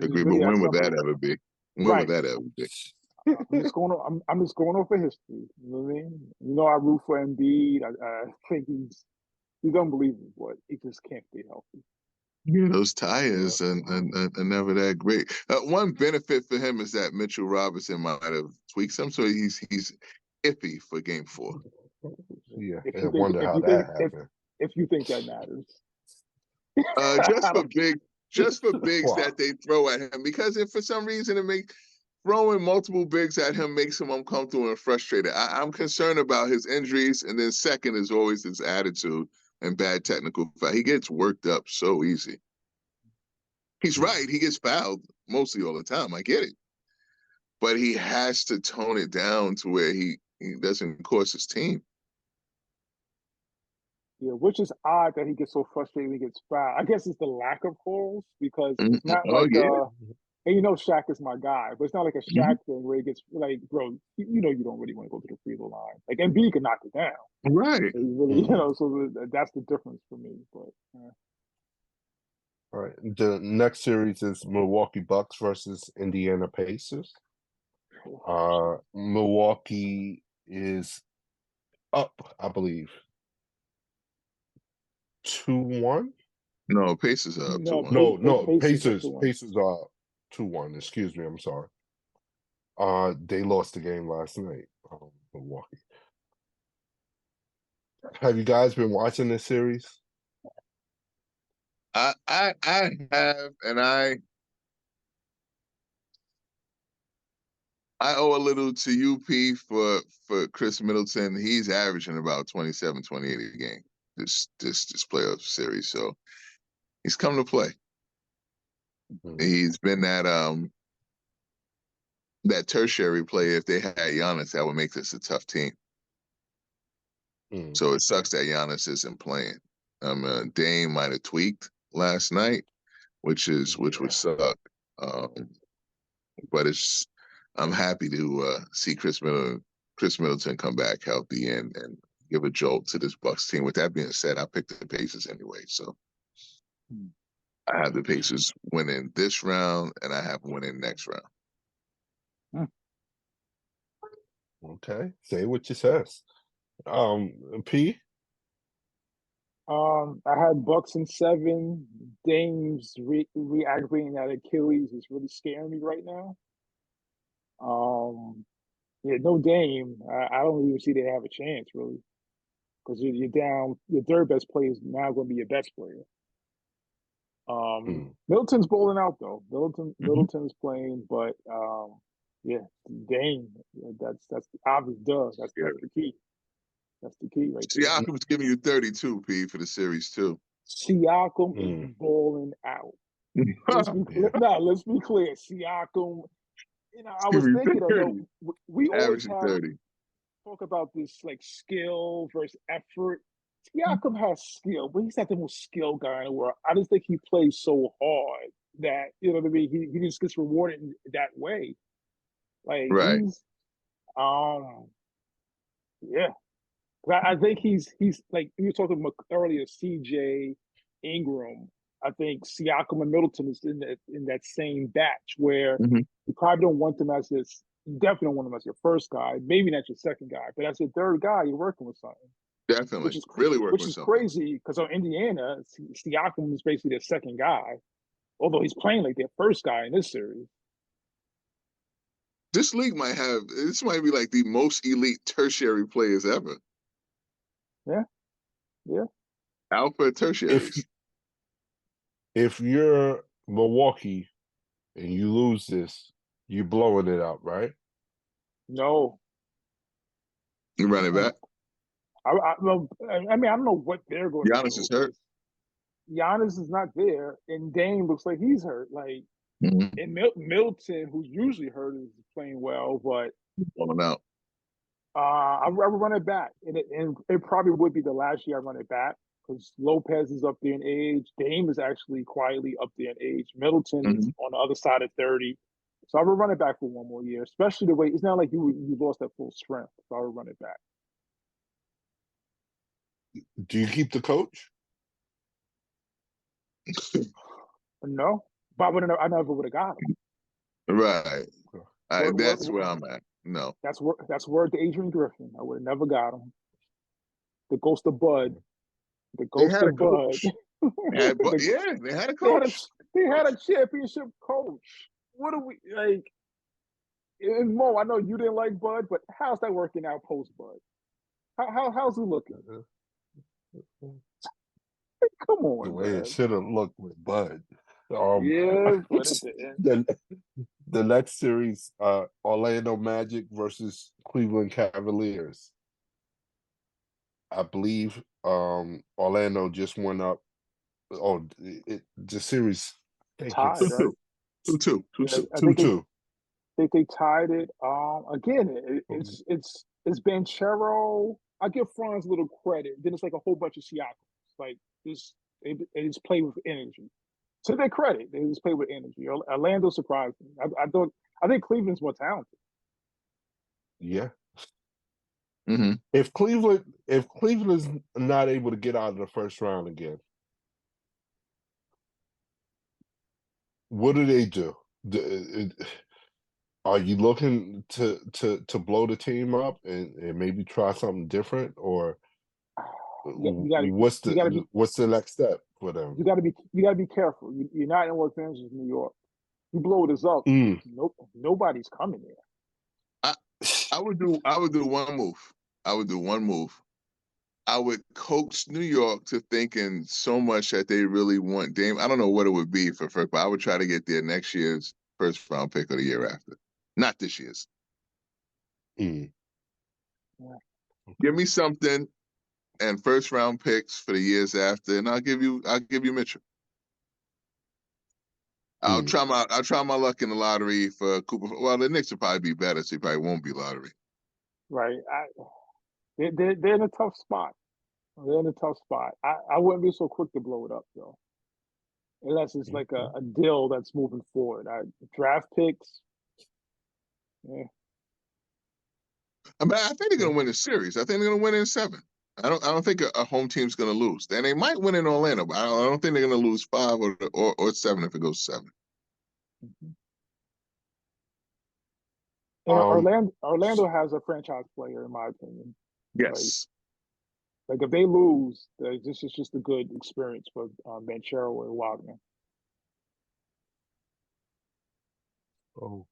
S1: Agree, but when would that ever be? When would that ever be?
S2: I'm just going off of history. You know what I mean? I root for Embiid. I think he's unbelievable, but he just can't stay healthy.
S1: Yeah, those tires are never that great. One benefit for him is that Mitchell Robinson might have tweaked some, so he's iffy for Game 4.
S3: Yeah, I wonder how that happened.
S2: If you think that matters,
S1: just for bigs that they throw at him, because if for some reason throwing multiple bigs at him makes him uncomfortable and frustrated. I'm concerned about his injuries, and then second is always his attitude and bad technical foul. He gets worked up so easy. He's right. He gets fouled mostly all the time. I get it. But he has to tone it down to where he doesn't cost his team.
S2: Yeah, which is odd that he gets so frustrated when he gets fouled. I guess it's the lack of calls, because it's not and Shaq is my guy, but it's not like a Shaq thing where he gets like, bro, you don't really want to go to the free throw line. Like, Embiid can knock it down.
S1: Right.
S2: So really, so that's the difference for me. But
S3: all right. The next series is Milwaukee Bucks versus Indiana Pacers. Milwaukee is up, I believe, 2-1.
S1: No, Pacers are up 2-1.
S3: No, Pacers are 2-1. Excuse me, I'm sorry. They lost the game last night, Milwaukee. Have you guys been watching this series?
S1: I have, and I owe a little to UP for Chris Middleton. He's averaging about 27, 28 a game this playoff series, so he's come to play. He's been that tertiary player. If they had Giannis, that would make this a tough team. So it sucks that Giannis isn't playing. Dame might have tweaked last night, which would suck. But I'm happy to see Chris Middleton come back healthy and give a jolt to this Bucks team. With that being said, I picked the Pacers anyway, so I have the Pacers winning this round, and I have winning next round.
S3: Okay, say what you says. P.
S2: I had Bucks in 7. Dame's re-aggravating that Achilles is really scaring me right now. Yeah, no Dame. I don't even see they have a chance really, because you're down. Your third best player is now going to be your best player. Middleton's bowling out though. Middleton is playing, but yeah, Dame. That's obvious. That's the key. That's the key right there.
S1: Siakam's giving you 32, P, for the series too.
S2: Siakam is balling out. Let's be clear. Siakam. I was thinking, we always talk about this like skill versus effort. Siakam has skill, but he's not the most skilled guy in the world. I just think he plays so hard that, you know what I mean, he just gets rewarded in that way. Like he's yeah. I think he's like you were talking about earlier, CJ, Ingram. I think Siakam and Middleton is in that same batch where you probably don't want them as this. You definitely don't want them as your first guy, maybe not your second guy, but as your third guy, you're working with something.
S1: Definitely, which is
S2: crazy because on Indiana, Siakam is basically their second guy, although he's playing like their first guy in this series.
S1: This league might be like the most elite tertiary players ever.
S2: Yeah.
S1: Alpha tertiaries.
S3: If you're Milwaukee and you lose this, you're blowing it out, right?
S2: No.
S1: You run it back?
S2: I mean, I don't know what they're going to do.
S1: Giannis is hurt.
S2: Giannis is not there, and Dame looks like he's hurt. Like, and Middleton, who's usually hurt, is playing well, but
S1: blowing out.
S2: I would run it back, and it probably would be the last year I run it back because Lopez is up there in age. Dame is actually quietly up there in age. Middleton is on the other side of 30. So I would run it back for one more year, especially the way it's not like you lost that full strength. So I would run it back.
S3: Do you keep the coach?
S2: No, but I never would have got him.
S1: Right. That's where I'm at. No.
S2: That's word to Adrian Griffin. I would have never got him. The ghost of Bud. The ghost of Bud.
S1: They had a coach.
S2: They had a championship coach. What do we like? And Mo, I know you didn't like Bud, but how's that working out post Bud? How's he looking? Come on,
S3: the way
S2: man.
S3: It should have looked with Bud.
S2: The
S3: next series, Orlando Magic versus Cleveland Cavaliers. I believe Orlando just went up. Oh, the series
S2: tied, right?
S1: 2-2.
S3: 2-2.
S2: I think they tied it. Again, it's Banchero. I give Franz a little credit. Then it's like a whole bunch of Siakams. Like they just play with energy. To their credit, they just play with energy. Orlando surprised me. I think Cleveland's more talented.
S3: Yeah. If Cleveland is not able to get out of the first round again, what do they do? Are you looking to blow the team up and maybe try something different, or what's the next step for them?
S2: You got to be careful. You're not in Los Angeles, New York. You blow this up. Nobody's coming there.
S1: I would do one move. I would coax New York to thinking so much that they really want Dame. I don't know what it would be for first, but I would try to get their next year's first round pick or the year after. Not this year's. Give me something and first round picks for the years after, and I'll give you Mitchell. I'll try my luck in the lottery for Cooper. Well, the Knicks will probably be better, so he probably won't be lottery.
S2: Right. They're in a tough spot. They're in a tough spot. I wouldn't be so quick to blow it up though, unless it's like a deal that's moving forward. Draft picks. Yeah.
S1: I mean, I think they're going to win the series. I think they're going to win in 7. I don't think a home team's going to lose. And they might win in Orlando, but I don't think they're going to lose 5 or 7 if it goes 7.
S2: And Orlando has a franchise player, in my opinion.
S1: Yes.
S2: Like if they lose, this is just a good experience for Banchero or Wagner.
S3: Okay.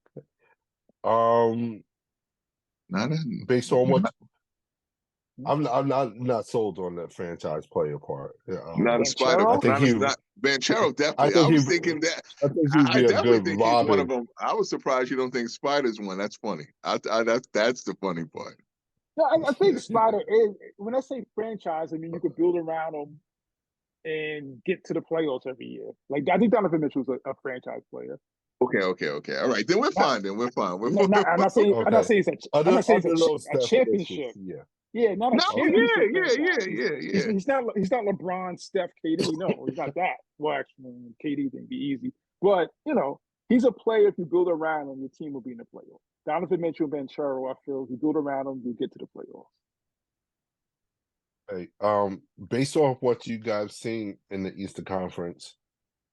S3: Based on what I'm not sold on the franchise player part.
S1: Not a spider.
S2: Banchero?
S1: I think Banchero definitely. I was thinking that.
S3: I
S1: definitely think he's one of them. I was surprised you don't think Spider's one. That's funny. That's the funny part.
S2: No, I think Spider is. When I say franchise, I mean you could build around him and get to the playoffs every year. Like I think Donovan Mitchell's a franchise player.
S1: Okay. All right, then we're fine. I'm
S2: not saying it's a championship. Yeah, not a championship.
S1: Yeah.
S2: He's not LeBron, Steph, KD. No, he's not that. Well, actually, KD can be easy, but he's a player. If you build around him, your team will be in the playoffs. Donovan Mitchell, Banchero, I feel if you build around him, you get to the playoffs.
S3: Hey, based off what you guys seen in the Eastern Conference,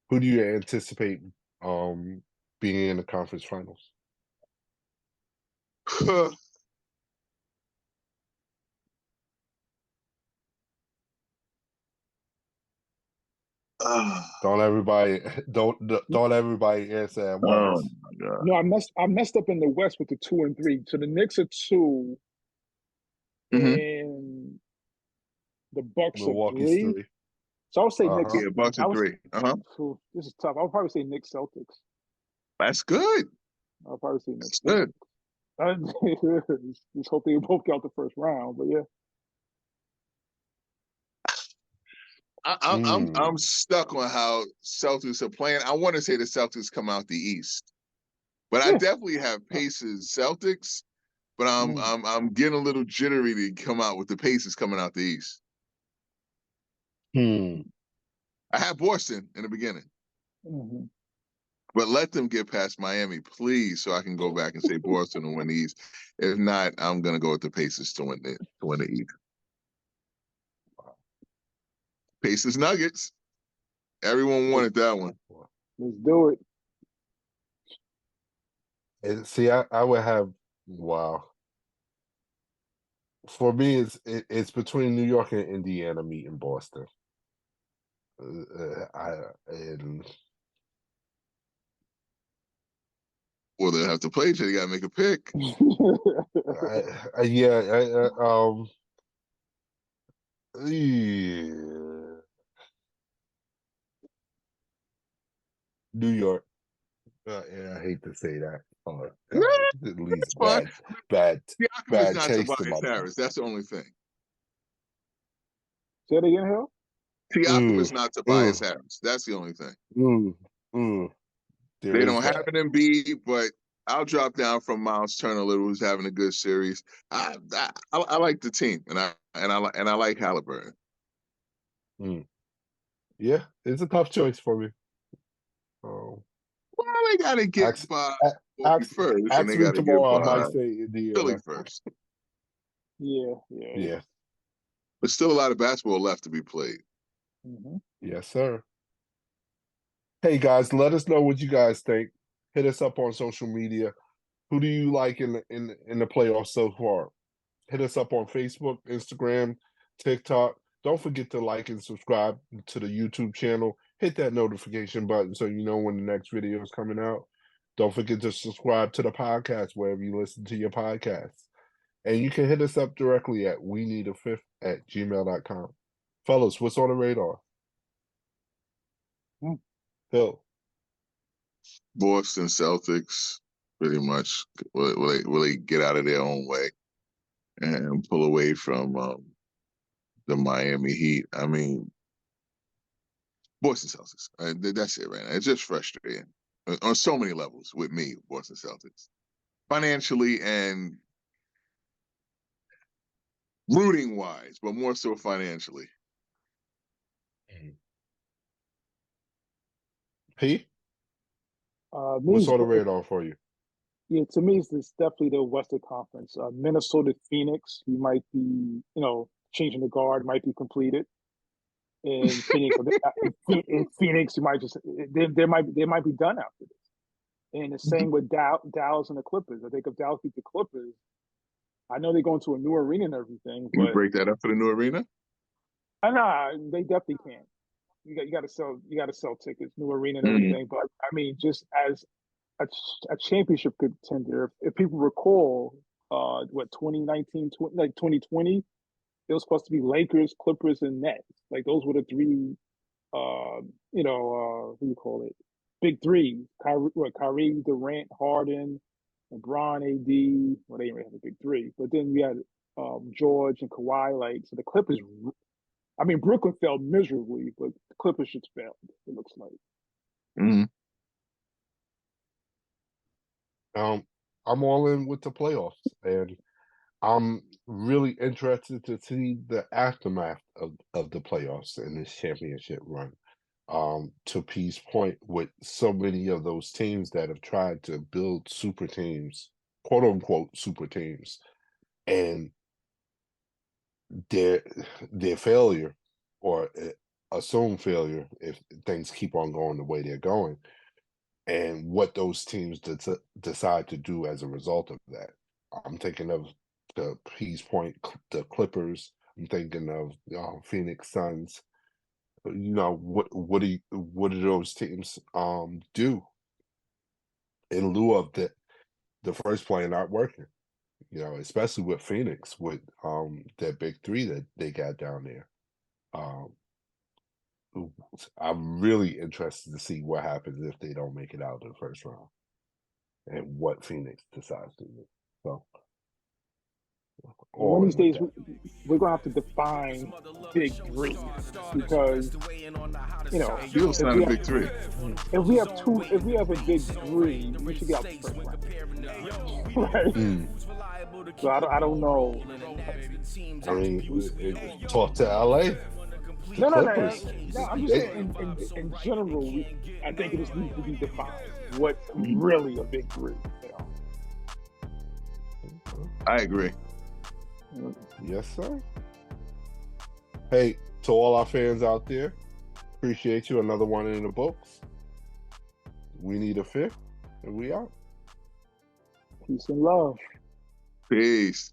S3: who do you anticipate being in the conference finals? Don't everybody answer at once.
S1: Oh my God.
S2: No, I messed up in the West with the 2 and 3. So the Knicks are 2, and the Bucks are 3. So I'll say Knicks.
S1: Yeah, Bucks are 3.
S2: This is tough. I'll probably say Knicks Celtics.
S1: That's good.
S2: I'll probably say Knicks.
S1: Good.
S2: Just hope they both get out the first round, but yeah.
S1: I'm stuck on how Celtics are playing. I want to say the Celtics come out the East, but I definitely have Pacers Celtics. But I'm getting a little jittery to come out with the Pacers coming out the East. I had Boston in the beginning, but let them get past Miami, please, so I can go back and say Boston will win the East. If not, I'm gonna go with the Pacers to win the East. Pacers Nuggets. Everyone wanted that one.
S2: Let's do it.
S3: And see, I would have For me, it's between New York and Indiana meeting Boston.
S1: Well, they'll have to play each other. You got to make a pick.
S3: New York. I hate to say that. At least bad
S1: not
S3: taste
S1: Tobias Harris. That's the only thing.
S2: Say it again, Hill.
S1: Siakam is not Tobias Harris. That's the only thing. They don't have an Embiid, but I'll drop down from Miles Turner a little, who's having a good series. I like the team, and I like Halliburton.
S3: Yeah, it's a tough choice for me.
S1: Well, they got to get by first, and they got to
S3: tomorrow.
S1: get
S3: I might say Indiana.
S1: Philly first.
S2: Yeah.
S1: There's still a lot of basketball left to be played.
S3: Yes, sir. Hey guys, let us know what you guys think. Hit us up on social media. Who do you like in the playoffs so far? Hit us up on Facebook, Instagram, TikTok. Don't forget to like and subscribe to the YouTube channel. Hit that notification button so you know when the next video is coming out. Don't forget to subscribe to the podcast wherever you listen to your podcasts. And you can hit us up directly at weneedafifth@gmail.com. Fellas, what's on the radar? Hill.
S1: Boston Celtics, pretty much. Will they get out of their own way and pull away from the Miami Heat? I mean, Boston Celtics. That's it right now. It's just frustrating. on so many levels with me, Boston Celtics, financially and rooting wise, but more so financially.
S3: P? What's on the radar for you?
S2: Yeah, to me, it's definitely the Western Conference. Minnesota, Phoenix, we might be, changing the guard, might be completed. In Phoenix, you might just they might be done after this. And the same with Dallas and the Clippers. I think if Dallas beat the Clippers, I know they're going to a new arena and everything.
S1: Can you break that up for the new arena?
S2: They definitely can. You got to sell tickets, new arena and everything. But I mean, just as a championship contender, if people recall, 2019, 2020, it was supposed to be Lakers, Clippers, and Nets. Like those were the three, what do you call it? Big three. Kyrie, Durant, Harden, LeBron, AD. Well, they didn't really have a big three, but then we had George and Kawhi. Like, so the Clippers. I mean, Brooklyn failed miserably, but the Clippers just failed. It looks like.
S3: I'm all in with the playoffs, and I'm really interested to see the aftermath of the playoffs in this championship run. To P's point, with so many of those teams that have tried to build super teams, quote unquote super teams, and their failure or assumed failure if things keep on going the way they're going, and what those teams decide to do as a result of that. I'm thinking of, to P's point, the Clippers. I'm thinking of Phoenix Suns. What do those teams do in lieu of the first play not working? Especially with Phoenix, with their big three that they got down there. I'm really interested to see what happens if they don't make it out of the first round, and what Phoenix decides to do. So,
S2: one of these days, we're gonna have to define big three, because
S1: Bill's not a big three.
S2: If we have a big three, we should get out the first round. Right? So I don't know.
S3: I mean, talk to LA.
S2: No. I'm just saying in general, I think it just needs to be defined. What's really a big three?
S1: I agree.
S3: Yes, sir. Hey, to all our fans out there, appreciate you. Another one in the books. We need a fifth, and we out.
S2: Peace and love.
S1: Peace.